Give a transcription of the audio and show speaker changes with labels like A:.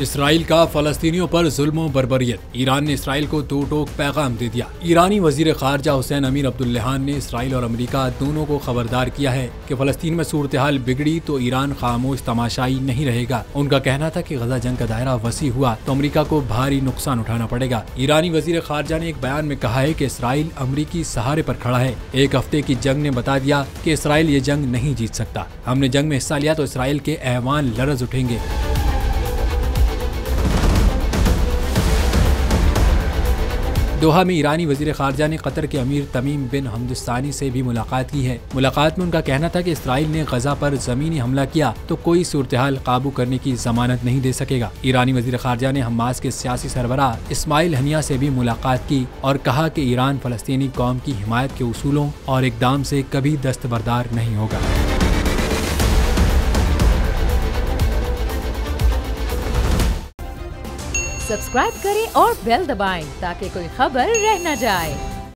A: Israel का फलस्तीनियों पर जुल्म बर्बरियत। ईरान ने इसराइल को दो टोक पैगाम दे दिया। ईरानी वजीर खारजा हुसैन अमीर अब्दुल्लाहान ने इसराइल और अमेरिका दोनों को खबरदार किया है कि फलस्तीन में सूरत हाल बिगड़ी तो ईरान खामोश तमाशाई नहीं रहेगा। उनका कहना था कि गजा जंग का दायरा वसी हुआ तो अमेरिका को भारी नुकसान उठाना पड़ेगा। ईरानी वजीर खारजा ने एक बयान में कहा है कि इसराइल अमरीकी सहारे पर खड़ा है। एक हफ्ते की जंग ने बता दिया कि इसराइल ये जंग नहीं जीत सकता। हमने जंग में हिस्सा लिया तो इसराइल के ऐवान लरज उठेंगे। दोहा में ईरानी वजीर खारजा ने कतर के अमीर तमीम बिन हमद सानी से भी मुलाकात की है। मुलाकात में उनका कहना था कि इसराइल ने गजा पर जमीनी हमला किया तो कोई सूरत-ए-हाल काबू करने की जमानत नहीं दे सकेगा। ईरानी वजीर खारजा ने हमास के सियासी सरबराह इस्माइल हनिया से भी मुलाकात की और कहा कि ईरान फलस्तीनी कौम की हिमायत के उसूलों और इकदाम से कभी दस्तबरदार नहीं होगा।
B: सब्सक्राइब करें और बेल दबाएं ताकि कोई खबर रह न जाए।